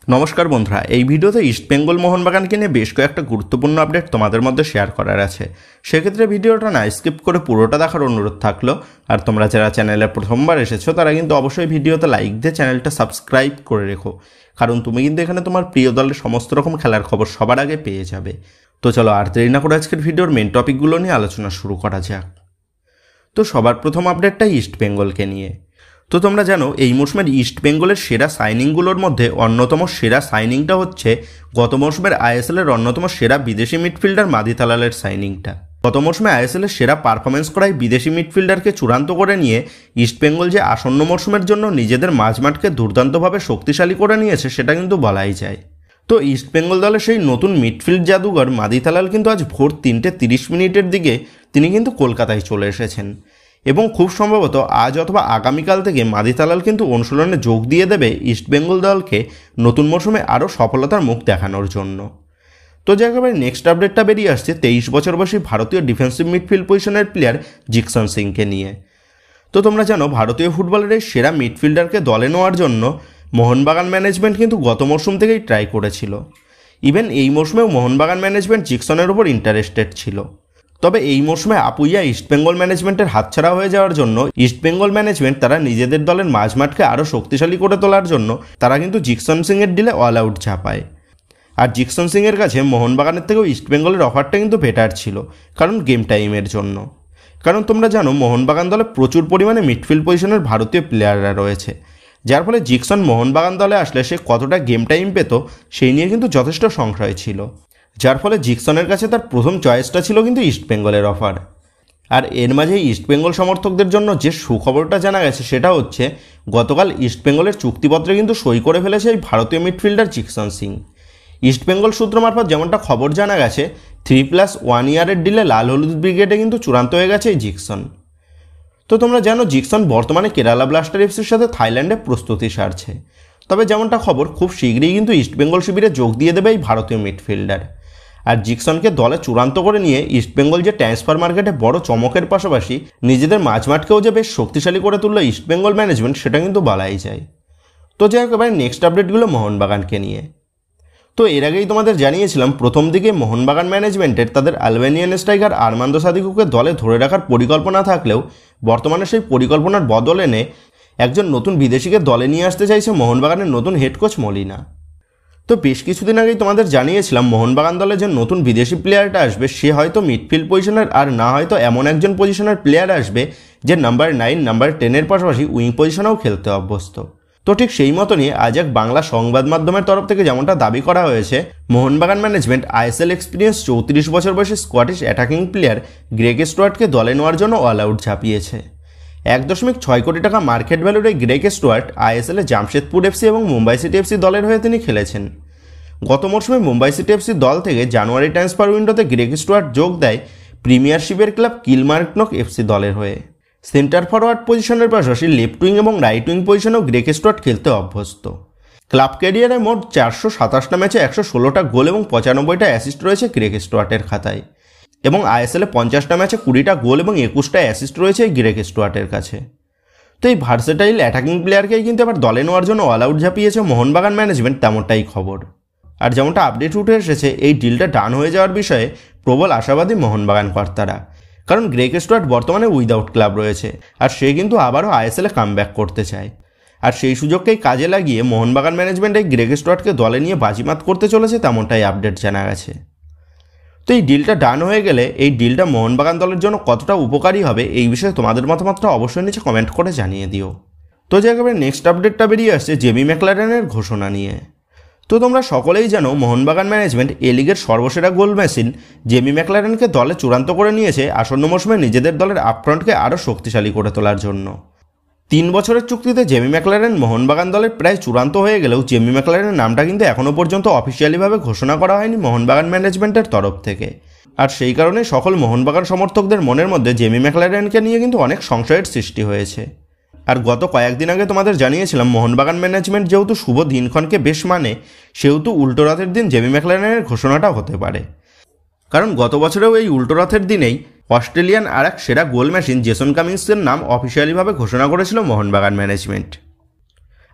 নমস্কার বন্ধুরা, এই ভিডিওতে ইস্টবেঙ্গল মোহনবাগানকে নিয়ে বেশ কয়েকটা গুরুত্বপূর্ণ আপডেট তোমাদের মধ্যে শেয়ার করার আছে। সেক্ষেত্রে ভিডিওটা না স্কিপ করে পুরোটা দেখার অনুরোধ থাকলো। আর তোমরা যারা চ্যানেলে প্রথমবার এসেছো তারা কিন্তু অবশ্যই ভিডিওতে লাইক দিয়ে চ্যানেলটা সাবস্ক্রাইব করে রেখো, কারণ তুমি কিন্তু এখানে তোমার প্রিয় দলের সমস্ত রকম খেলার খবর সবার আগে পেয়ে যাবে। তো চলো আর দেরি না করে আজকের ভিডিওর মেন টপিকগুলো নিয়ে আলোচনা শুরু করা যাক। তো সবার প্রথম আপডেটটাই ইস্টবেঙ্গলকে নিয়ে। তো তোমরা জানো এই মৌসুমের ইস্টবেঙ্গলের সেরা সাইনিংগুলোর মধ্যে অন্যতম সেরা সাইনিংটা হচ্ছে গত মৌসুমের আইএসএলের অন্যতম সেরা বিদেশি মিডফিল্ডার মাদি তালালের সাইনিংটা। গত মৌসুমে আইএসএলের সেরা পারফরমেন্স করায় বিদেশি মিডফিল্ডারকে চূড়ান্ত করে নিয়ে ইস্টবেঙ্গল যে আসন্ন মৌসুমের জন্য নিজেদের মাঝমাঠকে দুর্দান্তভাবে শক্তিশালী করে নিয়েছে সেটা কিন্তু বলাই যায়। তো ইস্টবেঙ্গল দলের সেই নতুন মিডফিল্ড জাদুঘর মাদি তালাল কিন্তু আজ ভোর 3:30 দিকে তিনি কিন্তু কলকাতায় চলে এসেছেন এবং খুব সম্ভবত আজ অথবা আগামীকাল থেকে মাদি তালাল কিন্তু অনুশীলনে যোগ দিয়ে দেবে ইস্টবেঙ্গল দলকে নতুন মৌসুমে আরও সফলতার মুখ দেখানোর জন্য। তো যে একেবারে নেক্সট আপডেটটা বেরিয়ে আসছে 23 বছর বয়সী ভারতীয় ডিফেন্সিভ মিডফিল্ড পজিশনের প্লেয়ার জিকসন সিংকে নিয়ে। তো তোমরা জানো ভারতীয় ফুটবলের এই সেরা মিডফিল্ডারকে দলে নেওয়ার জন্য মোহনবাগান ম্যানেজমেন্ট কিন্তু গত মৌসুম থেকেই ট্রাই করেছিল। ইভেন এই মৌসুমেও মোহনবাগান ম্যানেজমেন্ট জিকসনের উপর ইন্টারেস্টেড ছিল। তবে এই মৌসুমে আপুইয়া ইস্টবেঙ্গল ম্যানেজমেন্টের হাতছাড়া হয়ে যাওয়ার জন্য ইস্টবেঙ্গল ম্যানেজমেন্ট তারা নিজেদের দলের মাঝমাঠকে আরও শক্তিশালী করে তোলার জন্য তারা কিন্তু জিকসন সিংয়ের ডিলে অল আউট ঝাঁপায়। আর জিকসন সিংয়ের কাছে মোহনবাগানের থেকেও ইস্টবেঙ্গলের অফারটা কিন্তু বেটার ছিল, কারণ গেম টাইমের জন্য। কারণ তোমরা জানো মোহনবাগান দলে প্রচুর পরিমাণে মিডফিল্ড পজিশনের ভারতীয় প্লেয়াররা রয়েছে, যার ফলে জিকসন মোহনবাগান দলে আসলে সে কতটা গেম টাইম পেত সেই নিয়ে কিন্তু যথেষ্ট সংশয় ছিল, যার ফলে জিকসনের কাছে তার প্রথম চয়েসটা ছিল কিন্তু ইস্টবেঙ্গলের অফার। আর এর মাঝেই ইস্টবেঙ্গল সমর্থকদের জন্য যে সুখবরটা জানা গেছে সেটা হচ্ছে গতকাল ইস্টবেঙ্গলের চুক্তিপত্রে কিন্তু সই করে ফেলেছে এই ভারতীয় মিডফিল্ডার জিকসন সিং। ইস্টবেঙ্গল সূত্র মারফত যেমনটা খবর জানা গেছে 3+1 ইয়ারের ডিলে লাল হলুদ ব্রিগেডে কিন্তু চূড়ান্ত হয়ে গেছে এই জিকসন। তো তোমরা জানো জিকসন বর্তমানে কেরালা ব্লাস্টার এফসির সাথে থাইল্যান্ডে প্রস্তুতি সারছে। তবে যেমনটা খবর খুব শীঘ্রই কিন্তু ইস্টবেঙ্গল শিবিরে যোগ দিয়ে দেবে এই ভারতীয় মিডফিল্ডার। আর জিকসনকে দলে চূড়ান্ত করে নিয়ে ইস্টবেঙ্গল যে ট্রান্সফার মার্কেটে বড় চমকের পাশাপাশি নিজেদের মাঝমাঠকেও যে বেশ শক্তিশালী করে তুললো ইস্টবেঙ্গল ম্যানেজমেন্ট সেটা কিন্তু বলাই যায়। তো যাই হোক এবার নেক্সট আপডেটগুলো মোহনবাগানকে নিয়ে। তো এর আগেই তোমাদের জানিয়েছিলাম প্রথম দিকে মোহনবাগান ম্যানেজমেন্টের তাদের আলবেনিয়ান স্ট্রাইকার আর্মান্দো সাদিকুকে দলে ধরে রাখার পরিকল্পনা থাকলেও বর্তমানে সেই পরিকল্পনার বদল এনে একজন নতুন বিদেশিকে দলে নিয়ে আসতে চাইছে মোহনবাগানের নতুন হেড কোচ মলিনা। তো বেশ কিছুদিন আগেই তোমাদের জানিয়েছিলাম মোহনবাগান দলে যে নতুন বিদেশি প্লেয়ারটা আসবে সে হয়তো মিডফিল্ড পজিশনের আর না হয়তো এমন একজন পজিশনের প্লেয়ার আসবে যে নাম্বার 9 নাম্বার 10-এর পাশাপাশি উইং পজিশনেও খেলতে অভ্যস্ত। তো ঠিক সেই মতনই আজ এক বাংলা সংবাদ মাধ্যমের তরফ থেকে যেমনটা দাবি করা হয়েছে মোহনবাগান ম্যানেজমেন্ট আইএসএল এক্সপিরিয়েন্স 34 বছর বয়সী স্কটিশ অ্যাটাকিং প্লেয়ার গ্রেগ স্টুয়ার্টকে দলে নেওয়ার জন্য অল আউট ঝাঁপিয়েছে। 1.6 কোটি টাকা মার্কেট ভ্যালুর এই গ্রেগ স্টুয়ার্ট আইএসএলে জামশেদপুর এফসি এবং মুম্বাই সিটি এফসি দলের হয়ে তিনি খেলেছেন। গত মৌসুমে মুম্বাই সিটি এফসি দল থেকে জানুয়ারি ট্রান্সফার উইন্ডোতে গ্রেগ স্টুয়ার্ট যোগ দেয় প্রিমিয়ারশিপের ক্লাব কিলমার্কনক এফসি দলের হয়ে। সেন্টার ফরওয়ার্ড পজিশনের পাশাপাশি লেফট উইং এবং রাইট উইং পজিশনেও গ্রেগ স্টুয়ার্ট খেলতে অভ্যস্ত। ক্লাব ক্যারিয়ারে মোট 427টা ম্যাচে 116টা গোল এবং 95টা অ্যাসিস্ট রয়েছে গ্রেগ স্টুয়ার্টের খাতায়, এবং আইএসএলে 50টা ম্যাচে 20টা গোল এবং 21টা অ্যাসিস্ট রয়েছে এই গ্রেগ স্টুয়ার্টের কাছে। তো এই ভার্সেটাইল অ্যাটাকিং প্লেয়ারকেই কিন্তু এবার দলে নেওয়ার জন্য অল আউট ঝাঁপিয়েছে মোহনবাগান ম্যানেজমেন্ট, তেমনটাই খবর। আর যেমনটা আপডেট উঠে এসেছে এই ডিলটা ডান হয়ে যাওয়ার বিষয়ে প্রবল আশাবাদী মোহনবাগান কর্তারা, কারণ গ্রেগ স্টুয়ার্ট বর্তমানে উইদাউট ক্লাব রয়েছে আর সে কিন্তু আবারও আইএসএলে কামব্যাক করতে চায়। আর সেই সুযোগকেই কাজে লাগিয়ে মোহনবাগান ম্যানেজমেন্ট এই গ্রেগ স্টুয়ার্টকে দলে নিয়ে বাজিমাত করতে চলেছে, তেমনটাই আপডেট জানা গেছে। তো এই ডিলটা ডান হয়ে গেলে এই ডিলটা মোহনবাগান দলের জন্য কতটা উপকারী হবে এই বিষয়ে তোমাদের মতামতটা অবশ্যই নিচে কমেন্ট করে জানিয়ে দিও। তো যে একেবারে নেক্সট আপডেটটা বেরিয়ে আসছে জেমি ম্যাকলারেনের ঘোষণা নিয়ে। তো তোমরা সকলেই জানো মোহনবাগান ম্যানেজমেন্ট এ লিগের সর্বসেরা গোল মেশিন জেমি ম্যাকলারেনকে দলে চূড়ান্ত করে নিয়েছে আসন্ন মৌসুমে নিজেদের দলের আপফ্রন্টকে আরও শক্তিশালী করে তোলার জন্য। 3 বছরের চুক্তিতে জেমি ম্যাকলারেন মোহনবাগান দলের প্রায় চূড়ান্ত হয়ে গেলেও জেমি ম্যাকলারেনের নামটা কিন্তু এখনও পর্যন্ত অফিসিয়ালিভাবে ঘোষণা করা হয়নি মোহনবাগান ম্যানেজমেন্টের তরফ থেকে। আর সেই কারণে সকল মোহনবাগান সমর্থকদের মনের মধ্যে জেমি ম্যাকলারেনকে নিয়ে কিন্তু অনেক সংশয়ের সৃষ্টি হয়েছে। আর গত কয়েকদিন আগে তোমাদের জানিয়েছিলাম মোহনবাগান ম্যানেজমেন্ট যেহেতু শুভ দিনক্ষণকে বেশ মানে সেহেতু উল্টো রাতের দিন জেমি ম্যাকলারেনের ঘোষণাটা হতে পারে, কারণ গত বছরেও এই উল্টো রাতের দিনেই অস্ট্রেলিয়ান আর এক সেরা গোল মেশিন জেসন কামিন্সের নাম অফিসিয়ালিভাবে ঘোষণা করেছিল মোহনবাগান ম্যানেজমেন্ট।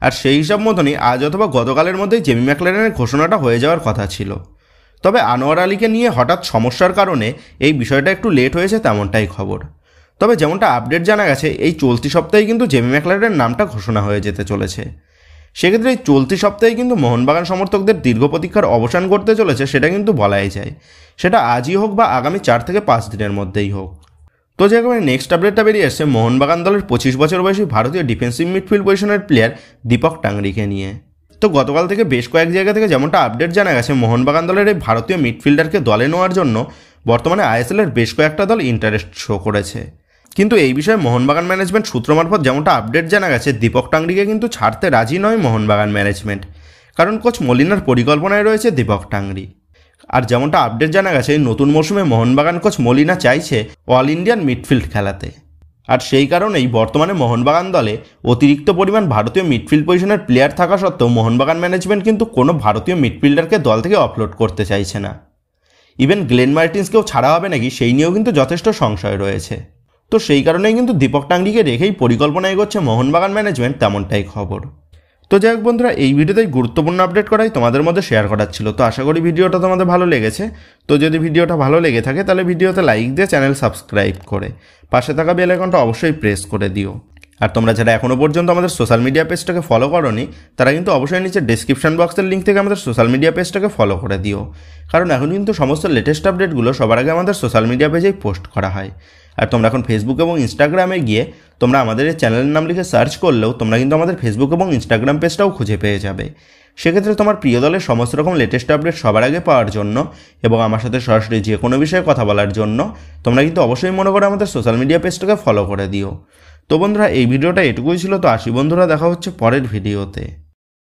আর সেই হিসাব মতনই আজ অথবা গতকালের মধ্যেই জেমি ম্যাকলারেনের ঘোষণাটা হয়ে যাওয়ার কথা ছিল। তবে আনোয়ার আলীকে নিয়ে হঠাৎ সমস্যার কারণে এই বিষয়টা একটু লেট হয়েছে তেমনটাই খবর। তবে যেমনটা আপডেট জানা গেছে, এই চলতি সপ্তাহে কিন্তু জেমি ম্যাকলারেনের নামটা ঘোষণা হয়ে যেতে চলেছে। সেক্ষেত্রে এই চলতি সপ্তাহে কিন্তু মোহনবাগান সমর্থকদের দীর্ঘ প্রতীক্ষার অবসান করতে চলেছে, সেটা কিন্তু বলাই যায়। সেটা আজই হোক বা আগামী 4 থেকে 5 দিনের মধ্যেই হোক। তো যে একেবারে নেক্সট আপডেটটা বেরিয়ে আসছে মোহনবাগান দলের 25 বছর বয়সী ভারতীয় ডিফেন্সিভ মিডফিল্ড পজিশনের প্লেয়ার দীপক টাংরিকে নিয়ে। তো গতকাল থেকে বেশ কয়েক জায়গা থেকে যেমনটা আপডেট জানা গেছে, মোহনবাগান দলের এই ভারতীয় মিডফিল্ডারকে দলে নেওয়ার জন্য বর্তমানে আইএসএলের বেশ কয়েকটা দল ইন্টারেস্ট শো করেছে। কিন্তু এই বিষয়ে মোহনবাগান ম্যানেজমেন্ট সূত্র মারফত যেমনটা আপডেট জানা গেছে, দীপক টাংরিকে কিন্তু ছাড়তে রাজি নয় মোহনবাগান ম্যানেজমেন্ট, কারণ কোচ মলিনার পরিকল্পনায় রয়েছে দীপক টাংরি। আর যেমনটা আপডেট জানা গেছে, এই নতুন মৌসুমে মোহনবাগান কোচ মলিনা চাইছে অল ইন্ডিয়ান মিডফিল্ড খেলাতে। আর সেই কারণেই বর্তমানে মোহনবাগান দলে অতিরিক্ত পরিমাণ ভারতীয় মিডফিল্ড পজিশনের প্লেয়ার থাকা সত্ত্বেও মোহনবাগান ম্যানেজমেন্ট কিন্তু কোনো ভারতীয় মিডফিল্ডারকে দল থেকে অফলোড করতে চাইছে না। ইভেন গ্লেন মার্টিন্সকেও ছাড়া হবে নাকি সেই নিয়েও কিন্তু যথেষ্ট সংশয় রয়েছে। তো সেই কারণেই কিন্তু দীপক টাংরিকে রেখেই পরিকল্পনা এগোচ্ছে মোহনবাগান ম্যানেজমেন্ট, তেমনটাই খবর। তো যাই হোক বন্ধুরা, এই ভিডিওতেই গুরুত্বপূর্ণ আপডেট করাই তোমাদের মধ্যে শেয়ার করার ছিল। তো আশা করি ভিডিওটা তোমাদের ভালো লেগেছে। তো যদি ভিডিওটা ভালো লেগে থাকে তাহলে ভিডিওতে লাইক দিয়ে চ্যানেল সাবস্ক্রাইব করে পাশে থাকা বেল আইকনটা অবশ্যই প্রেস করে দিও। আর তোমরা যারা এখনও পর্যন্ত আমাদের সোশ্যাল মিডিয়া পেজটাকে ফলো করোনি, তারা কিন্তু অবশ্যই নিচে ডেসক্রিপশন বক্সের লিঙ্ক থেকে আমাদের সোশ্যাল মিডিয়া পেজটাকে ফলো করে দিও, কারণ এখন কিন্তু সমস্ত লেটেস্ট আপডেটগুলো সবার আগে আমাদের সোশ্যাল মিডিয়া পেজেই পোস্ট করা হয়। আর তোমরা এখন ফেসবুক এবং ইনস্টাগ্রামে গিয়ে তোমরা আমাদের এই চ্যানেলের নাম লিখে সার্চ করলেও তোমরা কিন্তু আমাদের ফেসবুক এবং ইনস্টাগ্রাম পেজটাও খুঁজে পেয়ে যাবে। সেক্ষেত্রে তোমার প্রিয় দলের সমস্ত রকম লেটেস্ট আপডেট সবার আগে পাওয়ার জন্য এবং আমার সাথে সরাসরি যে কোনো বিষয়ে কথা বলার জন্য তোমরা কিন্তু অবশ্যই মনে করে আমাদের সোশ্যাল মিডিয়া পেজটাকে ফলো করে দিও। তো বন্ধুরা, এই ভিডিওটা এটুকুই ছিল। তো আসি বন্ধুরা, দেখা হচ্ছে পরের ভিডিওতে।